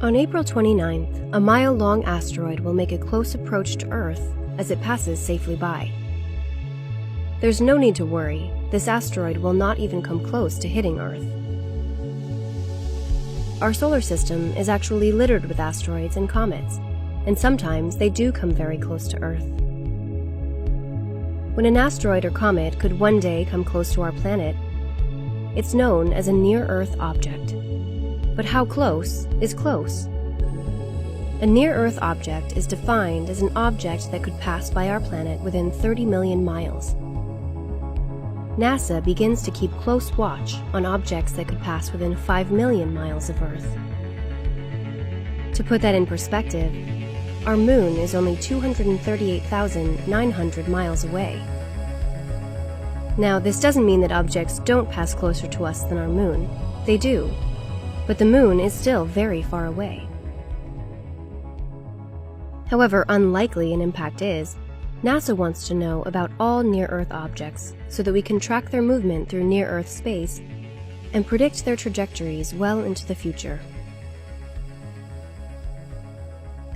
On April 29th, a mile-long asteroid will make a close approach to Earth as it passes safely by. There's no need to worry, this asteroid will not even come close to hitting Earth. Our solar system is actually littered with asteroids and comets, and sometimes they do come very close to Earth. When an asteroid or comet could one day come close to our planet, it's known as a near-Earth object. But how close is close? A near-Earth object is defined as an object that could pass by our planet within 30 million miles. NASA begins to keep close watch on objects that could pass within 5 million miles of Earth. To put that in perspective, our moon is only 238,900 miles away. Now, this doesn't mean that objects don't pass closer to us than our moon. They do. But the moon is still very far away. However unlikely an impact is, NASA wants to know about all near-Earth objects so that we can track their movement through near-Earth space and predict their trajectories well into the future.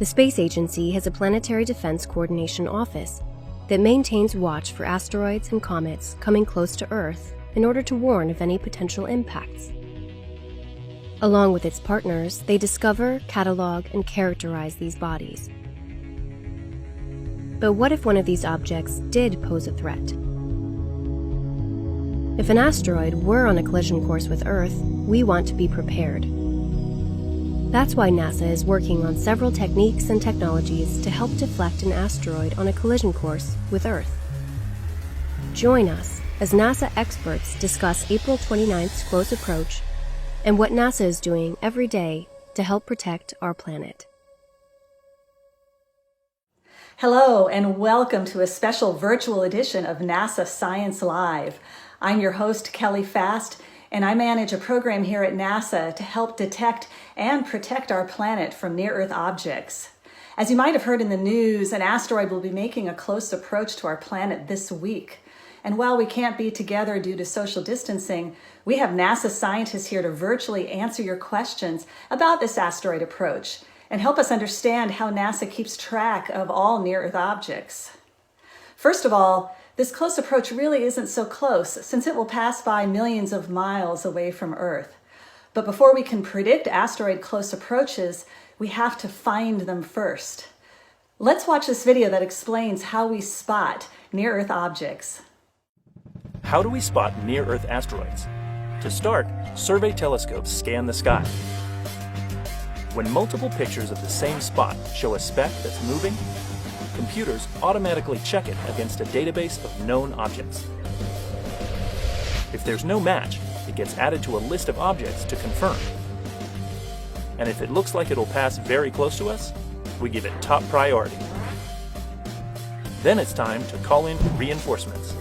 The Space Agency has a Planetary Defense Coordination Office that maintains watch for asteroids and comets coming close to Earth in order to warn of any potential impacts. Along with its partners, they discover, catalog, and characterize these bodies. But what if one of these objects did pose a threat? If an asteroid were on a collision course with Earth, we want to be prepared. That's why NASA is working on several techniques and technologies to help deflect an asteroid on a collision course with Earth. Join us as NASA experts discuss April 29th's close approach and what NASA is doing every day to help protect our planet. Hello, and welcome to a special virtual edition of NASA Science Live. I'm your host, Kelly Fast, and I manage a program here at NASA to help detect and protect our planet from near-Earth objects. As you might have heard in the news, an asteroid will be making a close approach to our planet this week. And while we can't be together due to social distancing, we have NASA scientists here to virtually answer your questions about this asteroid approach and help us understand how NASA keeps track of all near-Earth objects. First of all, this close approach really isn't so close since it will pass by millions of miles away from Earth. But before we can predict asteroid close approaches, we have to find them first. Let's watch this video that explains how we spot near-Earth objects. How do we spot near-Earth asteroids? To start, survey telescopes scan the sky. When multiple pictures of the same spot show a speck that's moving, computers automatically check it against a database of known objects. If there's no match, it gets added to a list of objects to confirm. And if it looks like it'll pass very close to us, we give it top priority. Then it's time to call in reinforcements.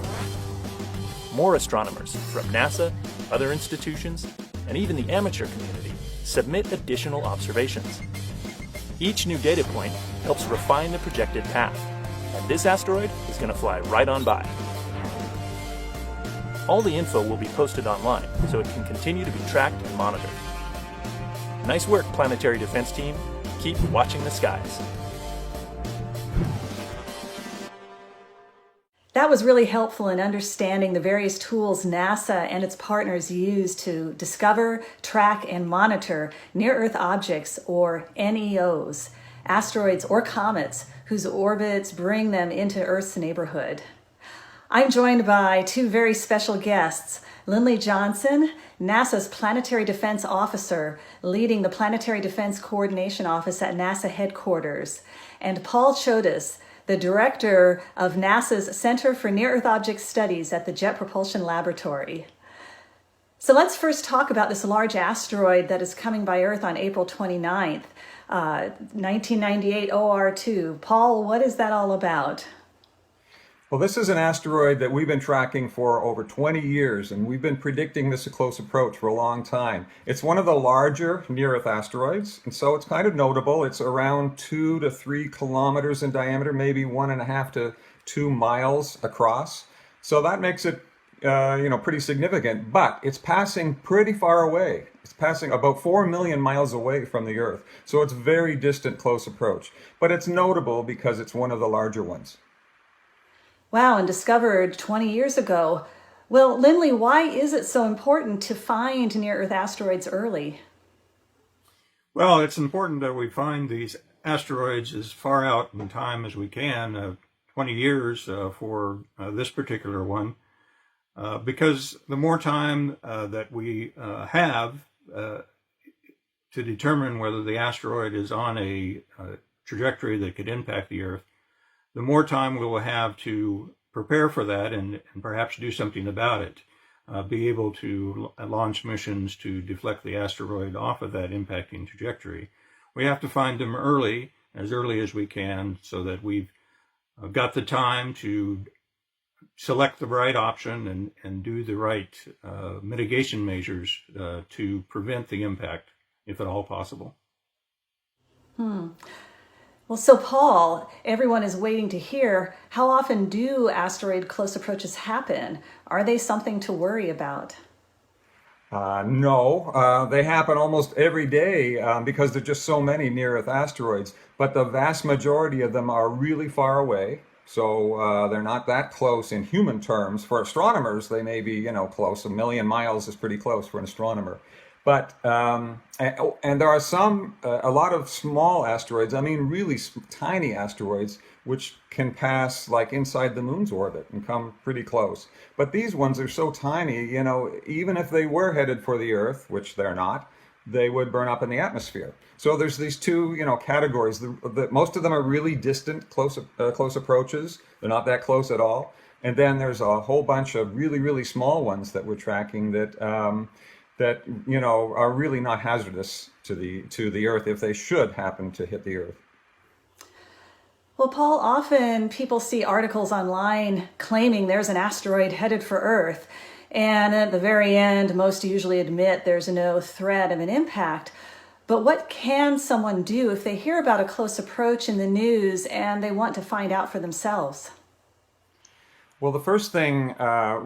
More astronomers from NASA, other institutions, and even the amateur community submit additional observations. Each new data point helps refine the projected path, and this asteroid is going to fly right on by. All the info will be posted online, so it can continue to be tracked and monitored. Nice work, Planetary Defense Team. Keep watching the skies. That was really helpful in understanding the various tools NASA and its partners use to discover, track, and monitor near-Earth objects, or NEOs, asteroids or comets whose orbits bring them into Earth's neighborhood. I'm joined by two very special guests, Lindley Johnson, NASA's Planetary Defense Officer, leading the Planetary Defense Coordination Office at NASA headquarters, and Paul Chodas, the director of NASA's Center for Near-Earth Object Studies at the Jet Propulsion Laboratory. So let's first talk about this large asteroid that is coming by Earth on April 29th, 1998 OR2. Paul, what is that all about? Well, this is an asteroid that we've been tracking for over 20 years, and we've been predicting this close approach for a long time. It's one of the larger near-Earth asteroids, and so it's kind of notable. It's around 2 to 3 kilometers in diameter, maybe 1.5 to 2 miles across. So that makes it pretty significant, but it's passing pretty far away. It's passing about 4 million miles away from the Earth. So it's very distant, close approach. But it's notable because it's one of the larger ones. Wow, and discovered 20 years ago. Well, Lindley, why is it so important to find near-Earth asteroids early? Well, it's important that we find these asteroids as far out in time as we can, 20 years for this particular one, because the more time that we have to determine whether the asteroid is on a trajectory that could impact the Earth, the more time we will have to prepare for that and perhaps do something about it, be able to launch missions to deflect the asteroid off of that impacting trajectory. We have to find them early as we can, so that we've got the time to select the right option and do the right mitigation measures to prevent the impact, if at all possible. Well, so Paul, everyone is waiting to hear, how often do asteroid close approaches happen? Are they something to worry about? No, they happen almost every day because there are just so many near-Earth asteroids, but the vast majority of them are really far away. So they're not that close in human terms. For astronomers, they may be, close. 1 million miles is pretty close for an astronomer. But, and there are a lot of small asteroids, really tiny asteroids, which can pass like inside the moon's orbit and come pretty close. But these ones are so tiny, even if they were headed for the Earth, which they're not, they would burn up in the atmosphere. So there's these two, categories. Most of them are really distant, close approaches. They're not that close at all. And then there's a whole bunch of really, really small ones that we're tracking that are really not hazardous to the Earth if they should happen to hit the Earth. Well, Paul, often people see articles online claiming there's an asteroid headed for Earth. And at the very end, most usually admit there's no threat of an impact. But what can someone do if they hear about a close approach in the news and they want to find out for themselves? Well, the first thing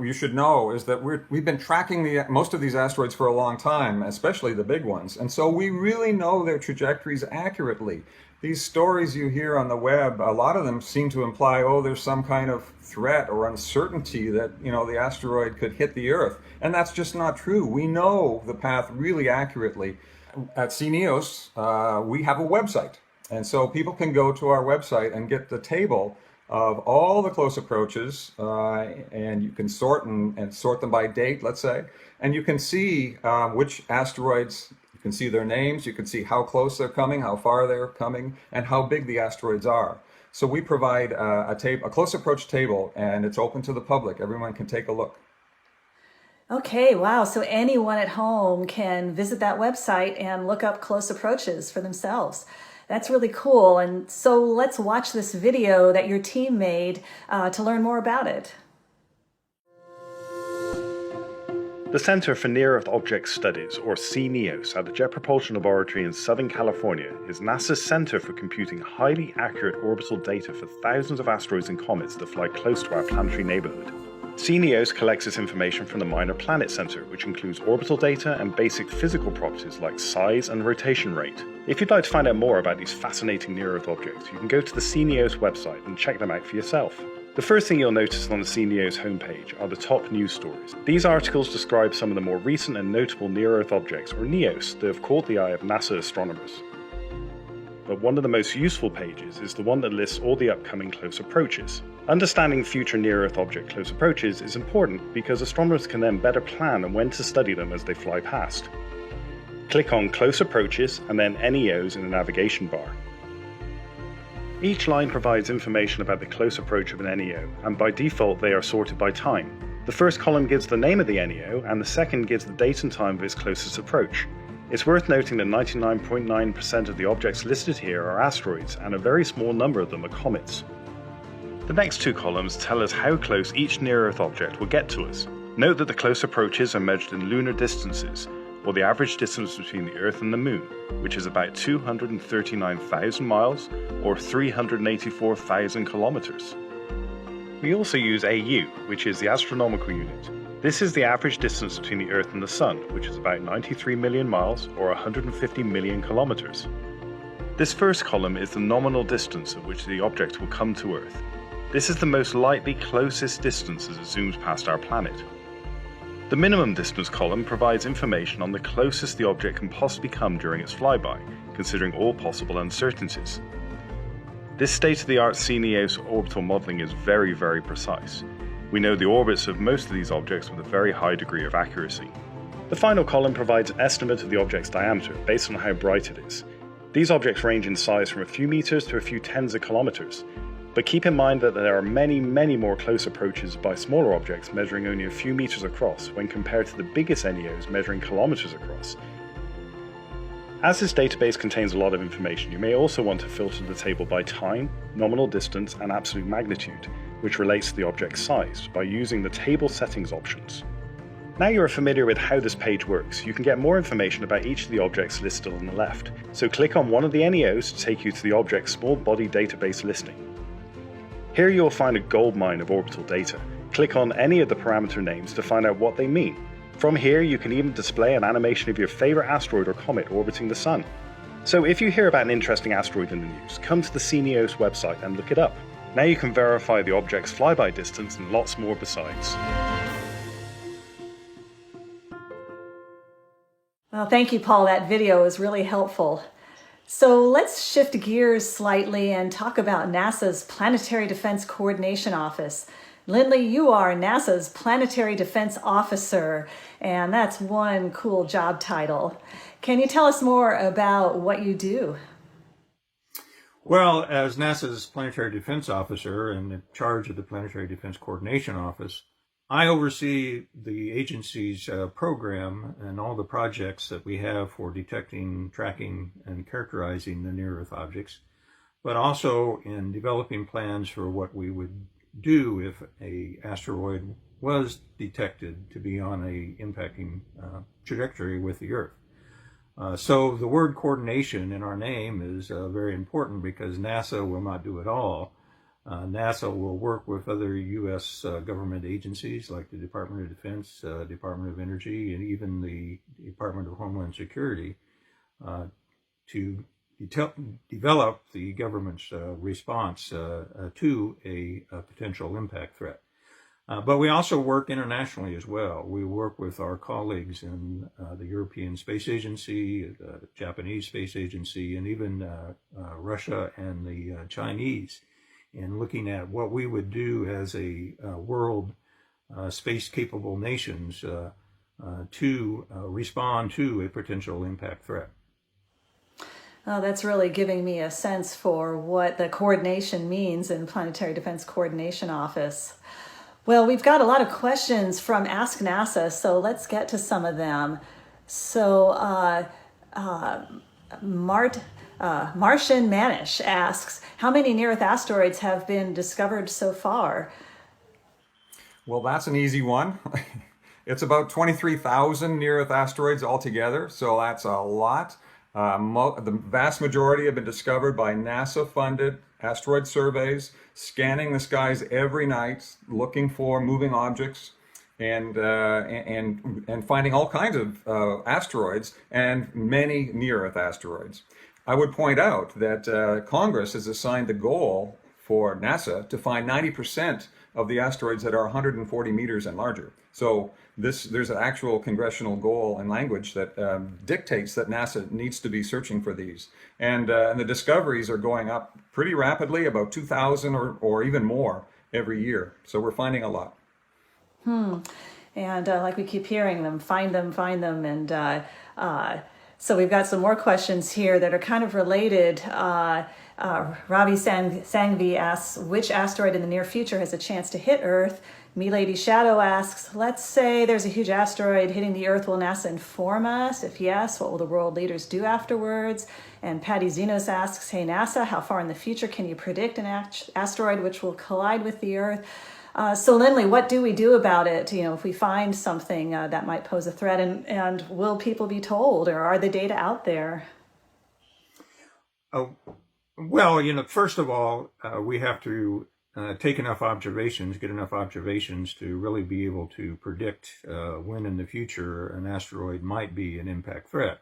you should know is that we've been tracking most of these asteroids for a long time, especially the big ones. And so we really know their trajectories accurately. These stories you hear on the web, a lot of them seem to imply, there's some kind of threat or uncertainty that, the asteroid could hit the Earth. And that's just not true. We know the path really accurately. At CNEOS, we have a website. And so people can go to our website and get the table of all the close approaches, and you can sort them by date, let's say, and you can see which asteroids. You can see their names, you can see how close they're coming, how far they're coming, and how big the asteroids are. So we provide a close approach table, and it's open to the public. Everyone can take a look. Okay, wow. So anyone at home can visit that website and look up close approaches for themselves. That's really cool. And so let's watch this video that your team made to learn more about it. The Center for Near-Earth Object Studies, or CNEOS, at the Jet Propulsion Laboratory in Southern California is NASA's center for computing highly accurate orbital data for thousands of asteroids and comets that fly close to our planetary neighborhood. CNEOS collects its information from the Minor Planet Center, which includes orbital data and basic physical properties like size and rotation rate. If you'd like to find out more about these fascinating near-Earth objects, you can go to the CNEOS website and check them out for yourself. The first thing you'll notice on the CNEOS homepage are the top news stories. These articles describe some of the more recent and notable near-Earth objects, or NEOs, that have caught the eye of NASA astronomers. But one of the most useful pages is the one that lists all the upcoming close approaches. Understanding future near-Earth object close approaches is important because astronomers can then better plan on when to study them as they fly past. Click on Close Approaches and then NEOs in the navigation bar. Each line provides information about the close approach of an NEO, and by default they are sorted by time. The first column gives the name of the NEO, and the second gives the date and time of its closest approach. It's worth noting that 99.9% of the objects listed here are asteroids, and a very small number of them are comets. The next two columns tell us how close each near-Earth object will get to us. Note that the close approaches are measured in lunar distances, or the average distance between the Earth and the Moon, which is about 239,000 miles, or 384,000 kilometers. We also use AU, which is the astronomical unit, This is the average distance between the Earth and the Sun, which is about 93 million miles or 150 million kilometers. This first column is the nominal distance at which the object will come to Earth. This is the most likely closest distance as it zooms past our planet. The minimum distance column provides information on the closest the object can possibly come during its flyby, considering all possible uncertainties. This state-of-the-art CNEOS orbital modeling is very, very precise. We know the orbits of most of these objects with a very high degree of accuracy. The final column provides an estimate of the object's diameter based on how bright it is. These objects range in size from a few meters to a few tens of kilometers. But keep in mind that there are many, many more close approaches by smaller objects measuring only a few meters across when compared to the biggest NEOs measuring kilometers across. As this database contains a lot of information, you may also want to filter the table by time, nominal distance, and absolute magnitude, which relates to the object's size, by using the Table Settings options. Now you are familiar with how this page works, you can get more information about each of the objects listed on the left. So click on one of the NEOs to take you to the object's small body database listing. Here you will find a goldmine of orbital data. Click on any of the parameter names to find out what they mean. From here, you can even display an animation of your favorite asteroid or comet orbiting the Sun. So if you hear about an interesting asteroid in the news, come to the CNEOS website and look it up. Now you can verify the object's flyby distance and lots more besides. Well, thank you, Paul. That video was really helpful. So let's shift gears slightly and talk about NASA's Planetary Defense Coordination Office. Lindley, you are NASA's Planetary Defense Officer, and that's one cool job title. Can you tell us more about what you do? Well, as NASA's Planetary Defense Officer and in charge of the Planetary Defense Coordination Office, I oversee the agency's program and all the projects that we have for detecting, tracking, and characterizing the near-Earth objects, but also in developing plans for what we would do if an asteroid was detected to be on a impacting trajectory with the Earth. So the word coordination in our name is very important because NASA will not do it all. NASA will work with other U.S. government agencies like the Department of Defense, Department of Energy, and even the Department of Homeland Security to develop the government's response to a potential impact threat. But we also work internationally as well. We work with our colleagues in the European Space Agency, the Japanese Space Agency, and even Russia and the Chinese in looking at what we would do as a world space-capable nations to respond to a potential impact threat. Oh, that's really giving me a sense for what the coordination means in Planetary Defense Coordination Office. Well, we've got a lot of questions from Ask NASA, so let's get to some of them. So Martian Manish asks, how many near-Earth asteroids have been discovered so far? Well, that's an easy one. It's about 23,000 near-Earth asteroids altogether, so that's a lot. The vast majority have been discovered by NASA-funded asteroid surveys, scanning the skies every night, looking for moving objects, and finding all kinds of asteroids and many near-Earth asteroids. I would point out that Congress has assigned the goal for NASA to find 90% of the asteroids that are 140 meters and larger. So there's an actual congressional goal and language that dictates that NASA needs to be searching for these. And the discoveries are going up pretty rapidly, about 2,000 or even more every year. So we're finding a lot. And like we keep hearing them, find them. And so we've got some more questions here that are kind of related. Ravi Sangvi asks, which asteroid in the near future has a chance to hit Earth? Milady Shadow asks, let's say there's a huge asteroid hitting the Earth. Will NASA inform us? If yes, what will the world leaders do afterwards? And Patty Zenos asks, hey NASA, how far in the future can you predict an asteroid which will collide with the Earth? So Lindley, what do we do about it? If we find something that might pose a threat, and will people be told, or are the data out there? Well, first of all, we have to take enough observations, get enough observations to really be able to predict when in the future an asteroid might be an impact threat.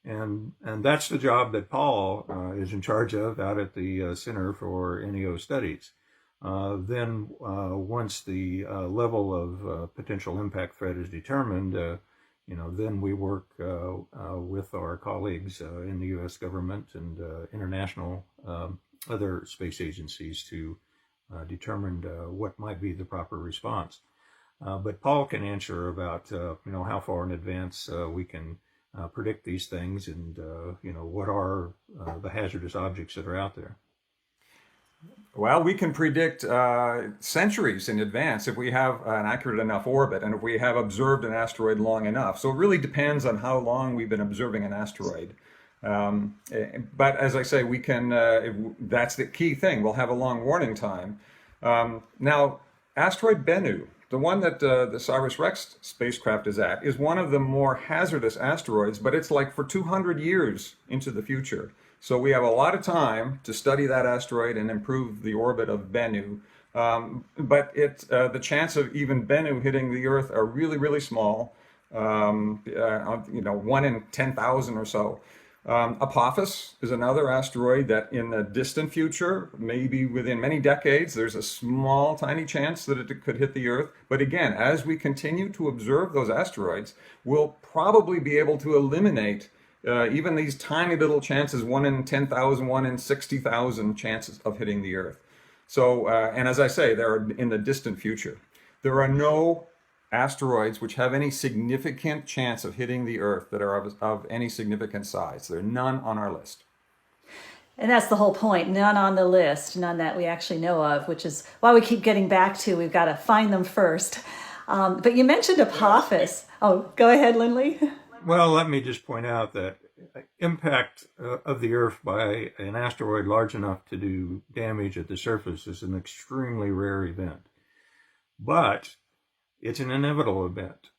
And that's the job that Paul is in charge of out at the Center for NEO Studies. Then once the level of potential impact threat is determined, then we work with our colleagues in the U.S. government and international other space agencies to determine what might be the proper response. But Paul can answer about how far in advance we can predict these things and what are the hazardous objects that are out there. Well, we can predict centuries in advance if we have an accurate enough orbit and if we have observed an asteroid long enough. So it really depends on how long we've been observing an asteroid. But as I say, we can, that's the key thing. We'll have a long warning time. Now, asteroid Bennu, the one that the OSIRIS-REx spacecraft is at, is one of the more hazardous asteroids, but it's like for 200 years into the future. So we have a lot of time to study that asteroid and improve the orbit of Bennu. But the chance of even Bennu hitting the Earth are really, really small. 1 in 10,000 or so. Apophis is another asteroid that in the distant future, maybe within many decades, there's a small, tiny chance that it could hit the Earth. But again, as we continue to observe those asteroids, we'll probably be able to eliminate even these tiny little chances, 1 in 10,000, 1 in 60,000 chances of hitting the Earth. So, and as I say, they're in the distant future. There are no asteroids which have any significant chance of hitting the Earth that are of any significant size. There are none on our list. And that's the whole point. None on the list, none that we actually know of, which is why we keep getting back to we've got to find them first. But you mentioned Apophis. Oh, go ahead, Lindley. Well, let me just point out that impact of the Earth by an asteroid large enough to do damage at the surface is an extremely rare event. But it's an inevitable event.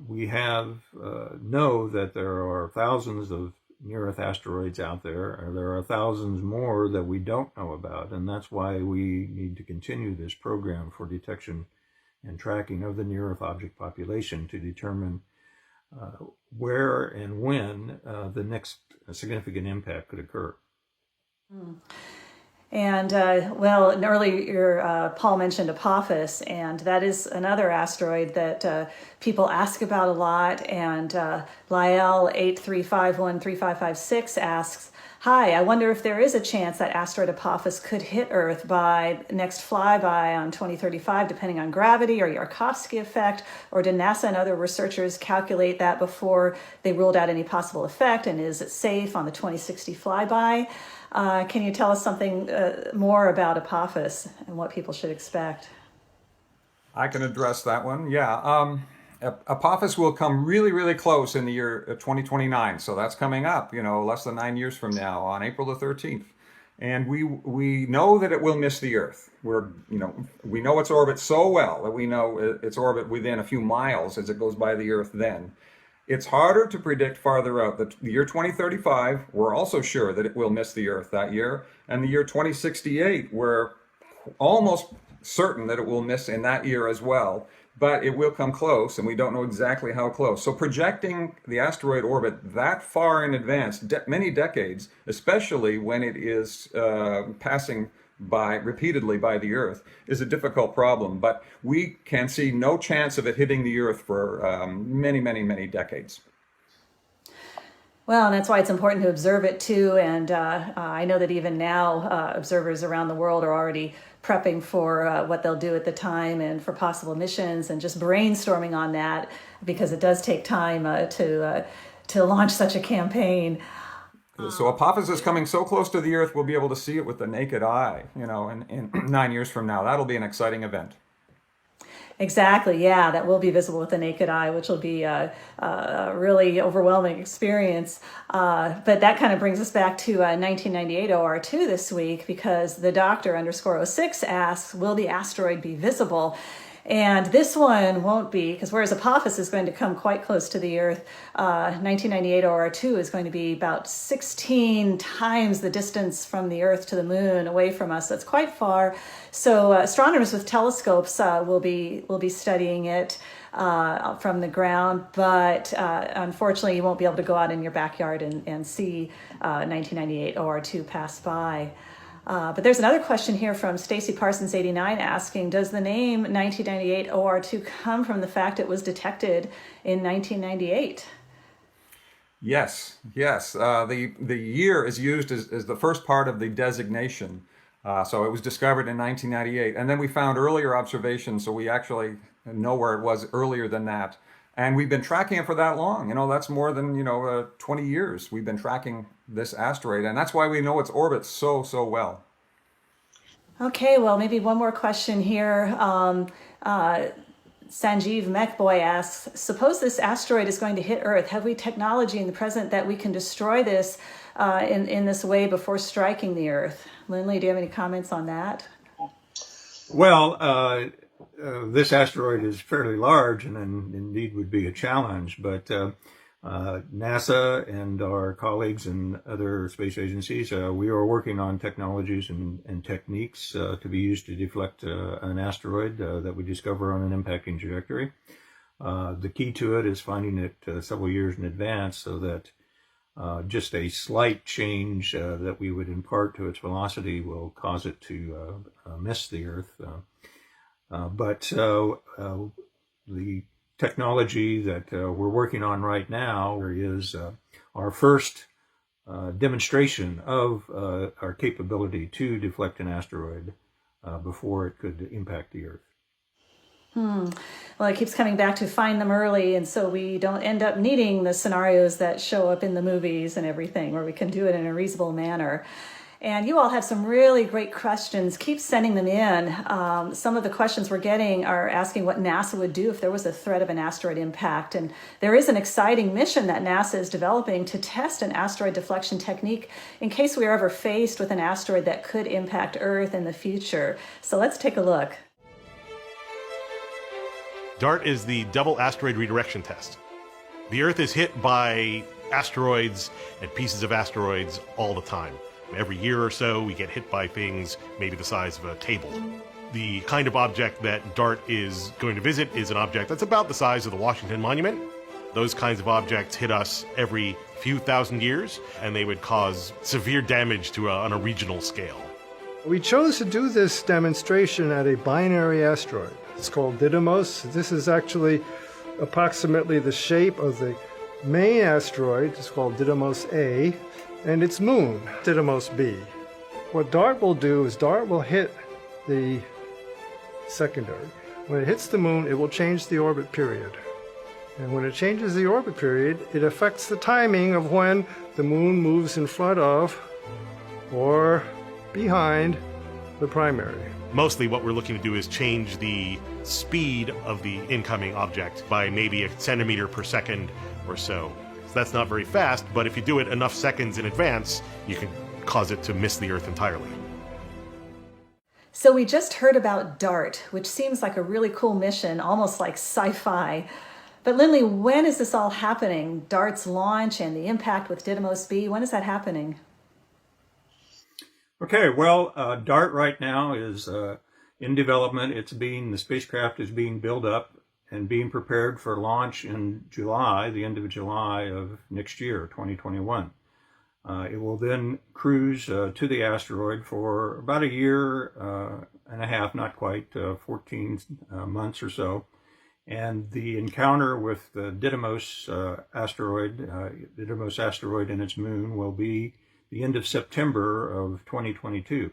We know that there are thousands of near-Earth asteroids out there. There are thousands more that we don't know about, and that's why we need to continue this program for detection and tracking of the near-Earth object population to determine where and when the next significant impact could occur. And earlier Paul mentioned Apophis, and that is another asteroid that people ask about a lot. And Lyell 83513556 asks, "Hi, I wonder if there is a chance that asteroid Apophis could hit Earth by next flyby on 2035, depending on gravity or Yarkovsky effect, or did NASA and other researchers calculate that before they ruled out any possible effect, and is it safe on the 2060 flyby?" Can you tell us something more about Apophis and what people should expect? I can address that one. Yeah. Apophis will come really, really close in the year 2029. So that's coming up, less than 9 years from now on April the 13th. And we know that it will miss the Earth. We know its orbit so well that we know its orbit within a few miles as it goes by the Earth then. It's harder to predict farther out. The year 2035, we're also sure that it will miss the Earth that year. And the year 2068, we're almost certain that it will miss in that year as well. But it will come close, and we don't know exactly how close. So projecting the asteroid orbit that far in advance, many decades, especially when it is passing repeatedly by the Earth, is a difficult problem. But we can see no chance of it hitting the Earth for many, many, many decades. Well, and that's why it's important to observe it too. And I know that even now, observers around the world are already prepping for what they'll do at the time and for possible missions and just brainstorming on that, because it does take time to launch such a campaign. So Apophis is coming so close to the Earth, we'll be able to see it with the naked eye, in 9 years from now. That'll be an exciting event. Exactly, yeah, that will be visible with the naked eye, which will be a really overwhelming experience. But that kind of brings us back to 1998 OR2 this week, because the Doctor _06 asks, will the asteroid be visible? And this one won't be, because whereas Apophis is going to come quite close to the Earth, 1998 OR2 is going to be about 16 times the distance from the Earth to the Moon away from us. That's quite far. So astronomers with telescopes will be studying it from the ground, but unfortunately you won't be able to go out in your backyard and see 1998 OR2 pass by. But there's another question here from Stacy Parsons 89 asking, does the name 1998 OR2 come from the fact it was detected in 1998? Yes. The year is used as the first part of the designation. So it was discovered in 1998. And then we found earlier observations, so we actually know where it was earlier than that. And we've been tracking it for that long. That's more than, 20 years we've been tracking this asteroid. And that's why we know its orbit so well. Okay, well, maybe one more question here. Sanjeev Mechboy asks, suppose this asteroid is going to hit Earth. Have we technology in the present that we can destroy this in this way before striking the Earth? Lindley, do you have any comments on that? Well, this asteroid is fairly large and indeed would be a challenge, but NASA and our colleagues in other space agencies, we are working on technologies and techniques to be used to deflect an asteroid that we discover on an impacting trajectory. The key to it is finding it several years in advance so that just a slight change that we would impart to its velocity will cause it to miss the Earth. But the technology that we're working on right now is our first demonstration of our capability to deflect an asteroid before it could impact the Earth. Well, it keeps coming back to find them early, and so we don't end up needing the scenarios that show up in the movies and everything, where we can do it in a reasonable manner. And you all have some really great questions. Keep sending them in. Some of the questions we're getting are asking what NASA would do if there was a threat of an asteroid impact. And there is an exciting mission that NASA is developing to test an asteroid deflection technique in case we are ever faced with an asteroid that could impact Earth in the future. So let's take a look. DART is the Double Asteroid Redirection Test. The Earth is hit by asteroids and pieces of asteroids all the time. Every year or so, we get hit by things maybe the size of a table. The kind of object that DART is going to visit is an object that's about the size of the Washington Monument. Those kinds of objects hit us every few thousand years, and they would cause severe damage on a regional scale. We chose to do this demonstration at a binary asteroid. It's called Didymos. This is actually approximately the shape of the main asteroid. It's called Didymos A, and its moon, Didymos B. What DART will do is DART will hit the secondary. When it hits the moon, it will change the orbit period. And when it changes the orbit period, it affects the timing of when the moon moves in front of or behind the primary. Mostly what we're looking to do is change the speed of the incoming object by maybe a centimeter per second or so. So that's not very fast, but if you do it enough seconds in advance, you can cause it to miss the Earth entirely. So we just heard about DART, which seems like a really cool mission, almost like sci-fi. But Lindley, when is this all happening? DART's launch and the impact with Didymos B, when is that happening? Okay, well, DART right now is in development. The spacecraft is being built up and being prepared for launch in July, the end of July of next year, 2021. It will then cruise to the asteroid for about a year and a half, not quite, 14 months or so. And the encounter with the Didymos asteroid and its moon will be the end of September of 2022.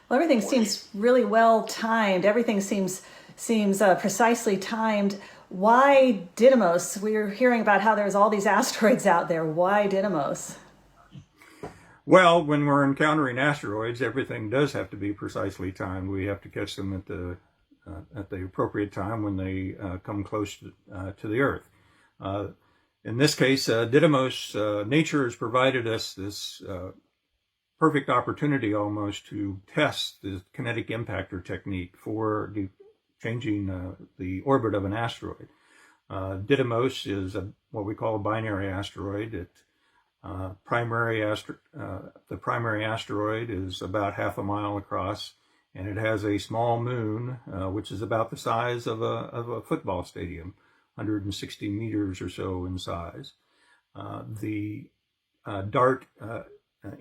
Well, everything seems really well timed. Everything seems precisely timed. Why Didymos? We're hearing about how there's all these asteroids out there. Why Didymos? Well, when we're encountering asteroids, everything does have to be precisely timed. We have to catch them at the appropriate time when they come close to the Earth. In this case, Didymos, nature has provided us this perfect opportunity almost to test the kinetic impactor technique for changing the orbit of an asteroid. Didymos is what we call a binary asteroid. The primary asteroid is about half a mile across, and it has a small moon, which is about the size of a football stadium, 160 meters or so in size. The DART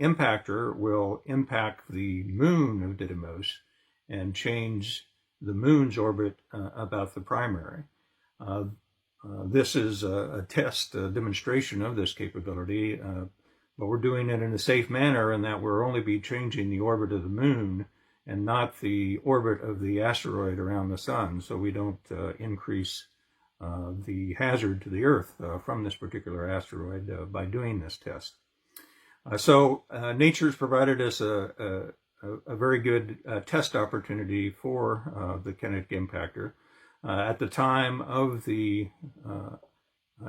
impactor will impact the moon of Didymos and change the moon's orbit about the primary. This is a test, a demonstration of this capability, but we're doing it in a safe manner in that we'll only be changing the orbit of the moon and not the orbit of the asteroid around the sun, so we don't increase the hazard to the Earth from this particular asteroid by doing this test. So nature's provided us a very good test opportunity for the kinetic impactor. At the time of the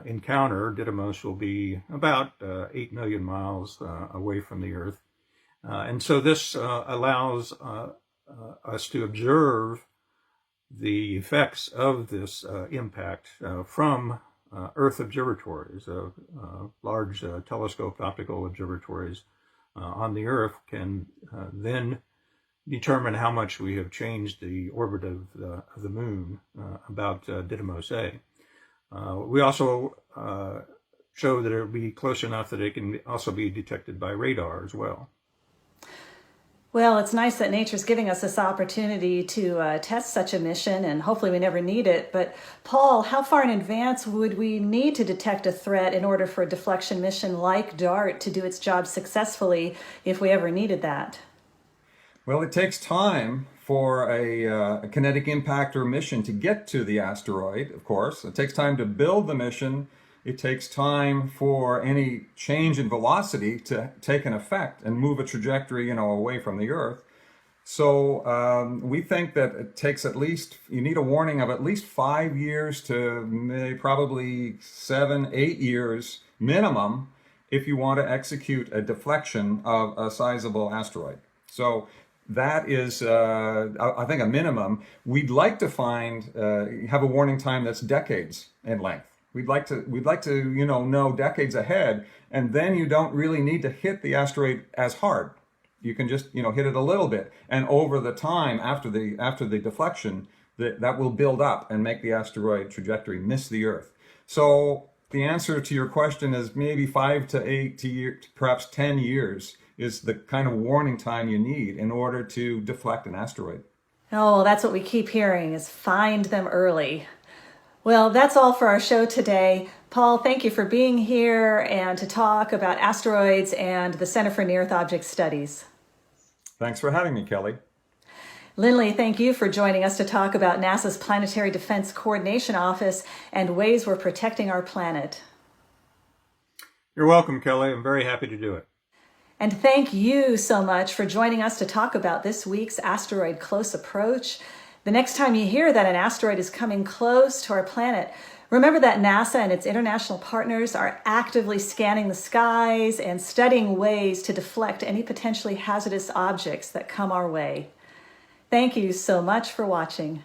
encounter, Didymos will be about 8 million miles away from the Earth. And so this allows us to observe the effects of this impact from Earth observatories. Large telescope optical observatories on the Earth can then determine how much we have changed the orbit of the moon about Didymos A. We also show that it will be close enough that it can also be detected by radar as well. Well, it's nice that nature's giving us this opportunity to test such a mission, and hopefully we never need it. But Paul, how far in advance would we need to detect a threat in order for a deflection mission like DART to do its job successfully if we ever needed that? Well, it takes time for a kinetic impactor mission to get to the asteroid, of course. It takes time to build the mission. It takes time for any change in velocity to take an effect and move a trajectory, away from the Earth. So we think that it takes you need a warning of at least 5 years to probably 7-8 years minimum if you want to execute a deflection of a sizable asteroid. So that is, I think, a minimum. We'd like to have a warning time that's decades in length. We'd like to know decades ahead, and then you don't really need to hit the asteroid as hard. You can just hit it a little bit, and over the time after the deflection, that will build up and make the asteroid trajectory miss the Earth. So the answer to your question is maybe 5 to 8 years, perhaps 10 years is the kind of warning time you need in order to deflect an asteroid. Oh, that's what we keep hearing, is find them early. Well, that's all for our show today. Paul, thank you for being here and to talk about asteroids and the Center for Near-Earth Object Studies. Thanks for having me, Kelly. Lindley, thank you for joining us to talk about NASA's Planetary Defense Coordination Office and ways we're protecting our planet. You're welcome, Kelly. I'm very happy to do it. And thank you so much for joining us to talk about this week's Asteroid Close Approach. The next time you hear that an asteroid is coming close to our planet, remember that NASA and its international partners are actively scanning the skies and studying ways to deflect any potentially hazardous objects that come our way. Thank you so much for watching.